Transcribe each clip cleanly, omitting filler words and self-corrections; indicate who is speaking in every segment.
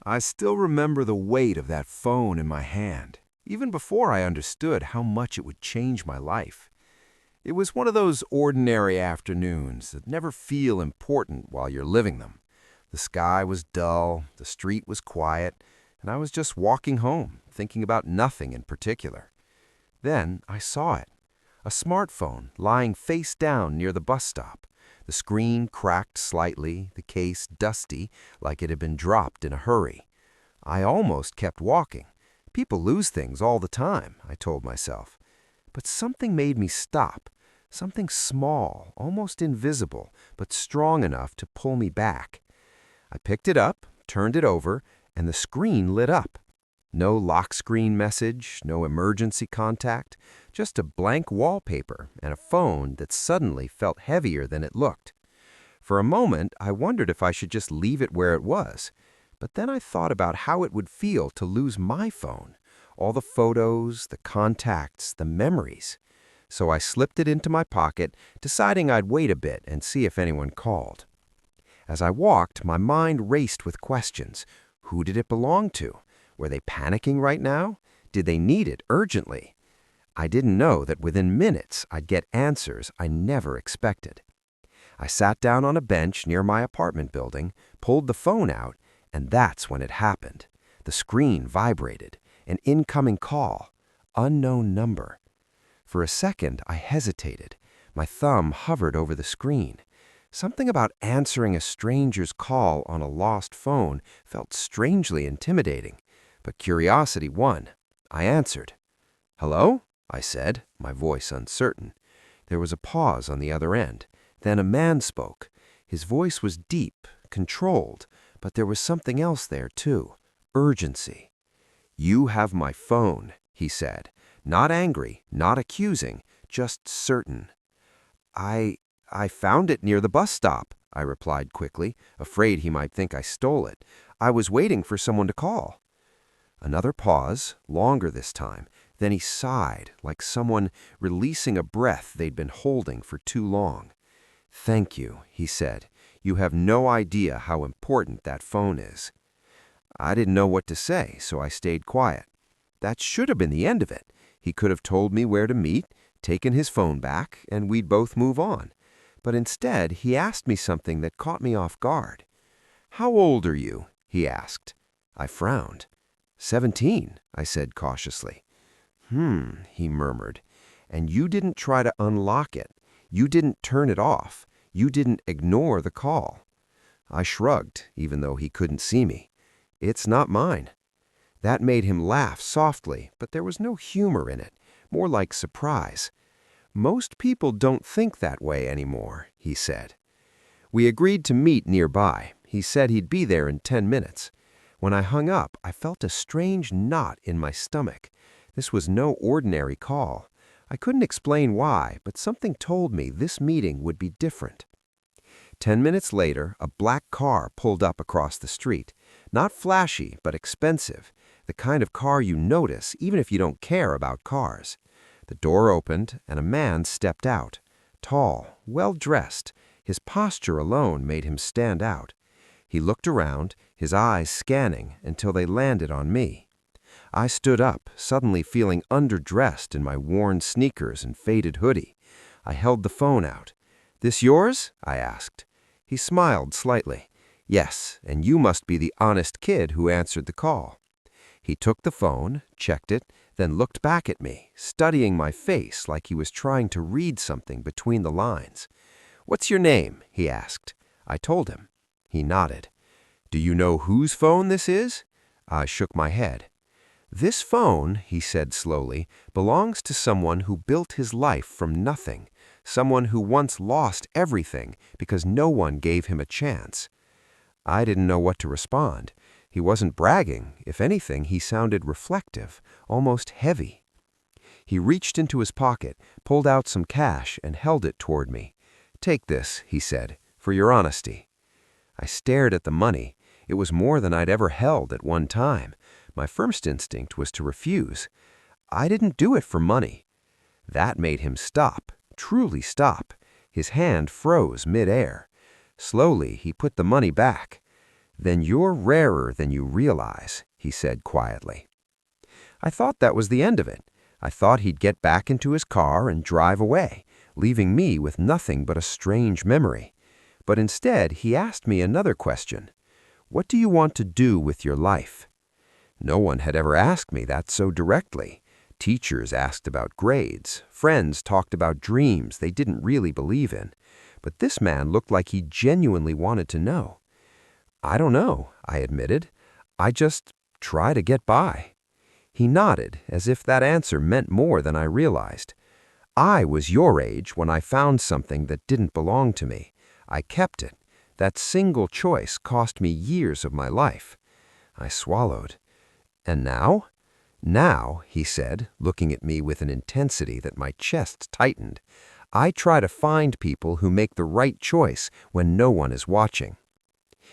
Speaker 1: I still remember the weight of that phone in my hand, even before I understood how much it would change my life. It was one of those ordinary afternoons that never feel important while you're living them. The sky was dull, the street was quiet, and I was just walking home, thinking about nothing in particular. Then I saw it, a smartphone lying face down near the bus stop. The screen cracked slightly, the case dusty, like it had been dropped in a hurry. I almost kept walking. People lose things all the time, I told myself. But something made me stop, something small, almost invisible, but strong enough to pull me back. I picked it up, turned it over, and the screen lit up. No lock screen message, no emergency contact, just a blank wallpaper and a phone that suddenly felt heavier than it looked. For a moment, I wondered if I should just leave it where it was. But then I thought about how it would feel to lose my phone, all the photos, the contacts, the memories. So I slipped it into my pocket, deciding I'd wait a bit and see if anyone called. As I walked, my mind raced with questions. Who did it belong to? Were they panicking right now? Did they need it urgently? I didn't know that within minutes I'd get answers I never expected. I sat down on a bench near my apartment building, pulled the phone out, and that's when it happened. The screen vibrated. An incoming call. Unknown number. For a second, I hesitated. My thumb hovered over the screen. Something about answering a stranger's call on a lost phone felt strangely intimidating. But curiosity won. I answered. "Hello?" I said, my voice uncertain. There was a pause on the other end. Then a man spoke. His voice was deep, controlled, but there was something else there, too. Urgency. "You have my phone," he said. Not angry, not accusing, just certain. I found it near the bus stop," I replied quickly, afraid he might think I stole it. "I was waiting for someone to call." Another pause, longer this time. Then he sighed, like someone releasing a breath they'd been holding for too long. "Thank you," he said. "You have no idea how important that phone is." I didn't know what to say, so I stayed quiet. That should have been the end of it. He could have told me where to meet, taken his phone back, and we'd both move on. But instead, he asked me something that caught me off guard. "How old are you?" he asked. I frowned. 17, I said cautiously. He murmured. "And you didn't try to unlock it. You didn't turn it off. You didn't ignore the call." I shrugged, even though he couldn't see me. "It's not mine." That made him laugh softly, but there was no humor in it, more like surprise. "Most people don't think that way anymore," he said. We agreed to meet nearby. He said he'd be there in 10 minutes. When I hung up, I felt a strange knot in my stomach. This was no ordinary call. I couldn't explain why, but something told me this meeting would be different. 10 minutes later, a black car pulled up across the street. Not flashy, but expensive. The kind of car you notice even if you don't care about cars. The door opened, and a man stepped out. Tall, well-dressed. His posture alone made him stand out. He looked around, his eyes scanning until they landed on me. I stood up, suddenly feeling underdressed in my worn sneakers and faded hoodie. I held the phone out. "This yours?" I asked. He smiled slightly. "Yes, and you must be the honest kid who answered the call." He took the phone, checked it, then looked back at me, studying my face like he was trying to read something between the lines. "What's your name?" he asked. I told him. He nodded. "Do you know whose phone this is?" I shook my head. "This phone," he said slowly, "belongs to someone who built his life from nothing, someone who once lost everything because no one gave him a chance." I didn't know what to respond. He wasn't bragging. If anything, he sounded reflective, almost heavy. He reached into his pocket, pulled out some cash, and held it toward me. "Take this," he said, "for your honesty." I stared at the money. It was more than I'd ever held at one time. My first instinct was to refuse. I didn't do it for money. That made him stop, truly stop. His hand froze mid-air. Slowly, he put the money back. "Then you're rarer than you realize," he said quietly. I thought that was the end of it. I thought he'd get back into his car and drive away, leaving me with nothing but a strange memory. But instead, he asked me another question. "What do you want to do with your life?" No one had ever asked me that so directly. Teachers asked about grades. Friends talked about dreams they didn't really believe in. But this man looked like he genuinely wanted to know. "I don't know," I admitted. "I just try to get by." He nodded, as if that answer meant more than I realized. "I was your age when I found something that didn't belong to me. I kept it. That single choice cost me years of my life." I swallowed. "And now?" "Now," he said, looking at me with an intensity that my chest tightened, "I try to find people who make the right choice when no one is watching."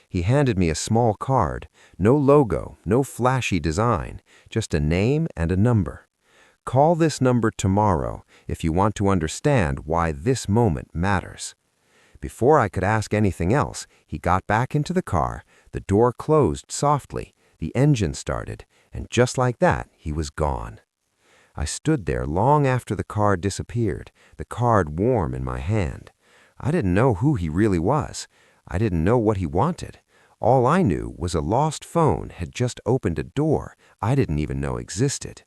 Speaker 1: He handed me a small card, no logo, no flashy design, just a name and a number. "Call this number tomorrow if you want to understand why this moment matters." Before I could ask anything else, he got back into the car, the door closed softly, the engine started, and just like that, he was gone. I stood there long after the car disappeared, the card warm in my hand. I didn't know who he really was. I didn't know what he wanted. All I knew was a lost phone had just opened a door I didn't even know existed.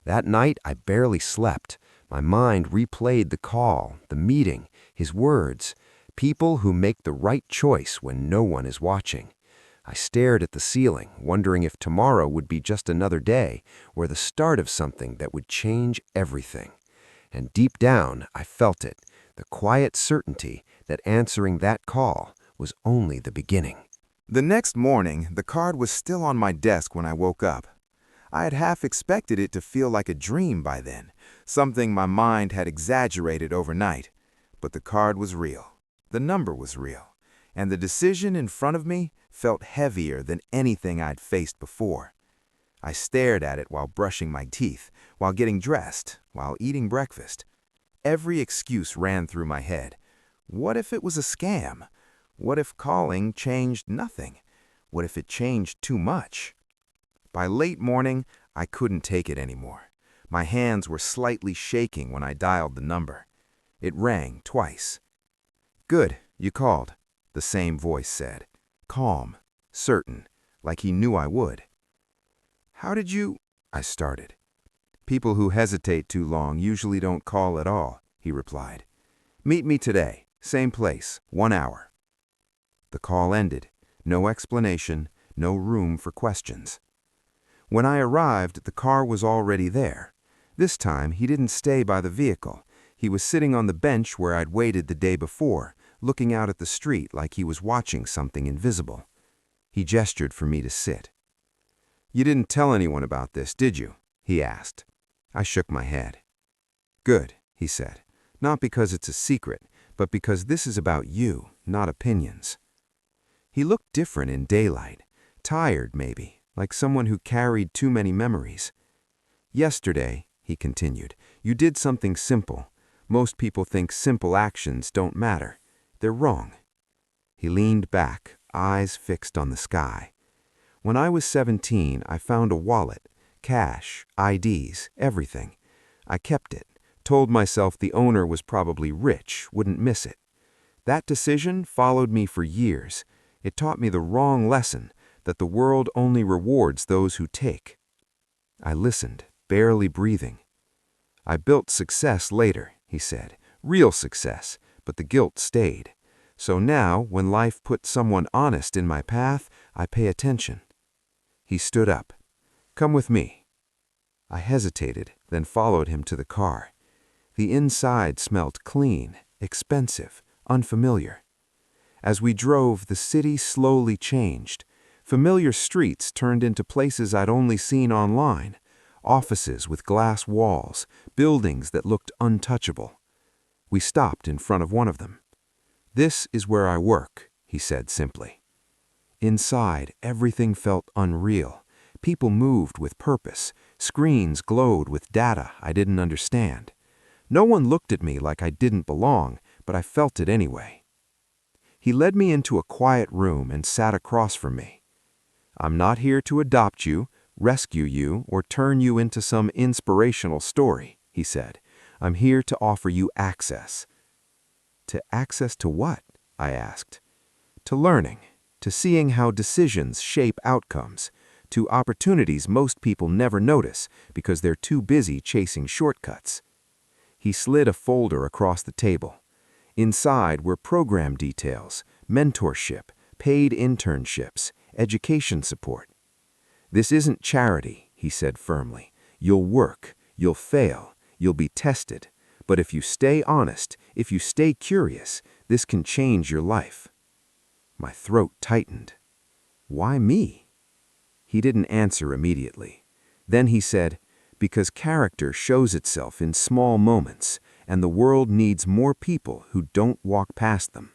Speaker 1: That night, I barely slept. My mind replayed the call, the meeting, his words. People who make the right choice when no one is watching. I stared at the ceiling, wondering if tomorrow would be just another day, or the start of something that would change everything. And deep down, I felt it, the quiet certainty that answering that call was only the beginning.
Speaker 2: The next morning, the card was still on my desk when I woke up. I had half expected it to feel like a dream by then, something my mind had exaggerated overnight. But the card was real. The number was real. And the decision in front of me felt heavier than anything I'd faced before. I stared at it while brushing my teeth, while getting dressed, while eating breakfast. Every excuse ran through my head. What if it was a scam? What if calling changed nothing? What if it changed too much? By late morning, I couldn't take it anymore. My hands were slightly shaking when I dialed the number. It rang twice. "Good, you called," the same voice said. Calm, certain, like he knew I would. "How did you—" I started. "People who hesitate too long usually don't call at all," he replied. "Meet me today, same place, 1 hour." The call ended. No explanation, no room for questions. When I arrived, the car was already there. This time, he didn't stay by the vehicle. He was sitting on the bench where I'd waited the day before, looking out at the street like he was watching something invisible. He gestured for me to sit. "You didn't tell anyone about this, did you?" he asked. I shook my head. "Good," he said. "Not because it's a secret, but because this is about you, not opinions." He looked different in daylight, tired maybe, like someone who carried too many memories. "Yesterday," he continued, "you did something simple. Most people think simple actions don't matter. They're wrong." He leaned back, eyes fixed on the sky. "When I was 17, I found a wallet, cash, IDs, everything. I kept it, told myself the owner was probably rich, wouldn't miss it. That decision followed me for years. It taught me the wrong lesson, that the world only rewards those who take." I listened, barely breathing. "I built success later," he said. "Real success, but the guilt stayed. So now, when life puts someone honest in my path, I pay attention." He stood up. "Come with me." I hesitated, then followed him to the car. The inside smelled clean, expensive, unfamiliar. As we drove, the city slowly changed. Familiar streets turned into places I'd only seen online. Offices with glass walls, buildings that looked untouchable. We stopped in front of one of them. "This is where I work," he said simply. Inside, everything felt unreal. People moved with purpose. Screens glowed with data I didn't understand. No one looked at me like I didn't belong, but I felt it anyway.
Speaker 1: He led me into a quiet room and sat across from me. "I'm not here to adopt you, rescue you, or turn you into some inspirational story," he said. "I'm here to offer you access." "To access to what?" I asked. "To learning, to seeing how decisions shape outcomes, to opportunities most people never notice because they're too busy chasing shortcuts." He slid a folder across the table. Inside were program details, mentorship, paid internships, education support. "This isn't charity," he said firmly. "You'll work, you'll fail, you'll be tested. But if you stay honest, if you stay curious, this can change your life." My throat tightened. "Why me?" He didn't answer immediately. Then he said, "Because character shows itself in small moments, and the world needs more people who don't walk past them."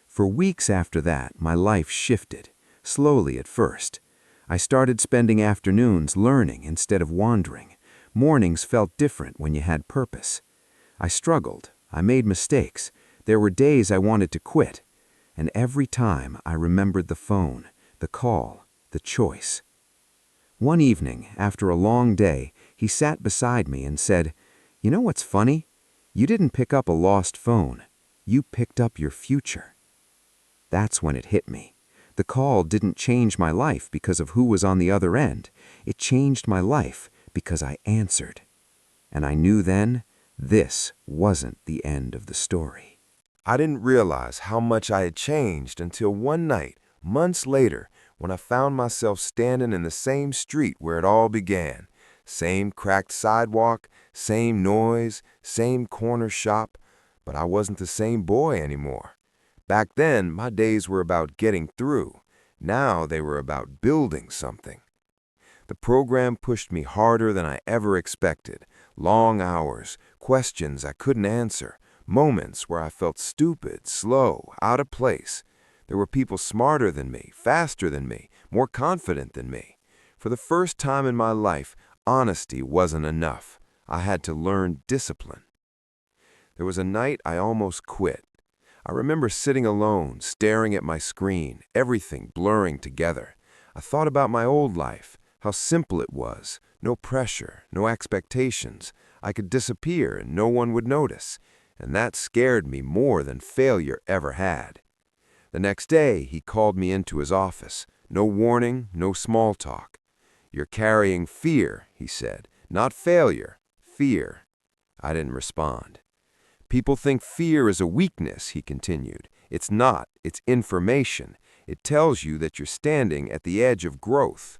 Speaker 1: For weeks after that, my life shifted, slowly at first. I started spending afternoons learning instead of wandering. Mornings felt different when you had purpose. I struggled. I made mistakes. There were days I wanted to quit. And every time I remembered the phone, the call, the choice. One evening, after a long day, he sat beside me and said, "You know what's funny? You didn't pick up a lost phone. You picked up your future." That's when it hit me. The call didn't change my life because of who was on the other end. It changed my life because I answered. And I knew then, this wasn't the end of the story.
Speaker 2: I didn't realize how much I had changed until one night, months later, when I found myself standing in the same street where it all began. Same cracked sidewalk, same noise, same corner shop, but I wasn't the same boy anymore. Back then, my days were about getting through. Now they were about building something. The program pushed me harder than I ever expected. Long hours, questions I couldn't answer, moments where I felt stupid, slow, out of place. There were people smarter than me, faster than me, more confident than me. For the first time in my life, honesty wasn't enough. I had to learn discipline. There was a night I almost quit. I remember sitting alone, staring at my screen, everything blurring together. I thought about my old life, how simple it was, no pressure, no expectations. I could disappear and no one would notice, and that scared me more than failure ever had. The next day, he called me into his office. No warning, no small talk. "You're carrying fear," he said, "not failure, fear." I didn't respond. "People think fear is a weakness," he continued. "It's not, it's information. It tells you that you're standing at the edge of growth."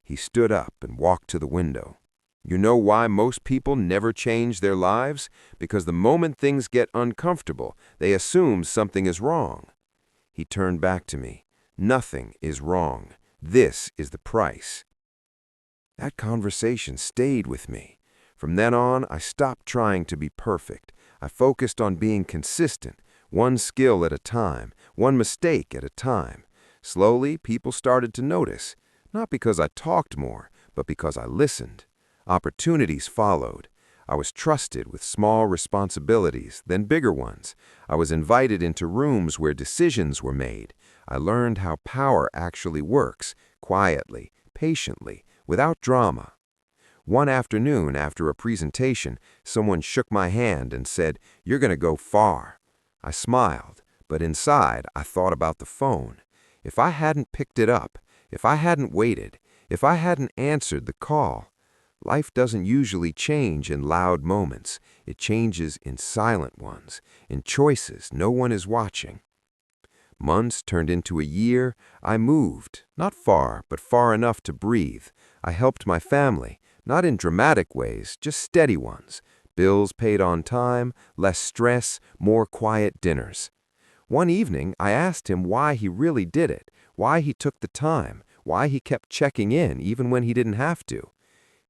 Speaker 2: He stood up and walked to the window. "You know why most people never change their lives? Because the moment things get uncomfortable, they assume something is wrong." He turned back to me. "Nothing is wrong. This is the price." That conversation stayed with me. From then on, I stopped trying to be perfect. I focused on being consistent, one skill at a time, one mistake at a time. Slowly, people started to notice, not because I talked more, but because I listened. Opportunities followed. I was trusted with small responsibilities, then bigger ones. I was invited into rooms where decisions were made. I learned how power actually works, quietly, patiently, without drama. One afternoon, after a presentation, someone shook my hand and said, "You're going to go far." I smiled, but inside I thought about the phone. If I hadn't picked it up, if I hadn't waited, if I hadn't answered the call. Life doesn't usually change in loud moments. It changes in silent ones, in choices no one is watching. Months turned into a year. I moved, not far, but far enough to breathe. I helped my family, not in dramatic ways, just steady ones. Bills paid on time, less stress, more quiet dinners. One evening, I asked him why he really did it, why he took the time, why he kept checking in even when he didn't have to.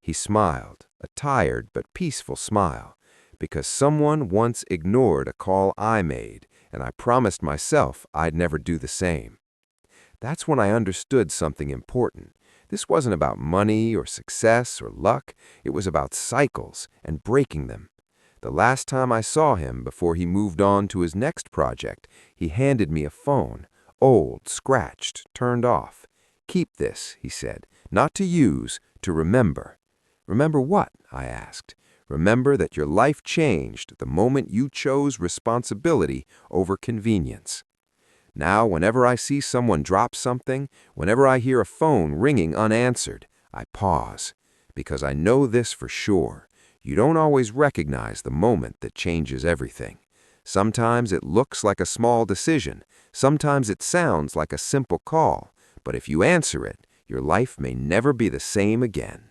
Speaker 2: He smiled, a tired but peaceful smile, because someone once ignored a call I made, and I promised myself I'd never do the same. That's when I understood something important. This wasn't about money or success or luck. It was about cycles and breaking them.
Speaker 1: The last time I saw him before he moved on to his next project, he handed me a phone, old, scratched, turned off. "Keep this," he said, "not to use, to remember." "Remember what?" I asked. "Remember that your life changed the moment you chose responsibility over convenience." Now, whenever I see someone drop something, whenever I hear a phone ringing unanswered, I pause, because I know this for sure. You don't always recognize the moment that changes everything. Sometimes it looks like a small decision. Sometimes it sounds like a simple call. But if you answer it, your life may never be the same again.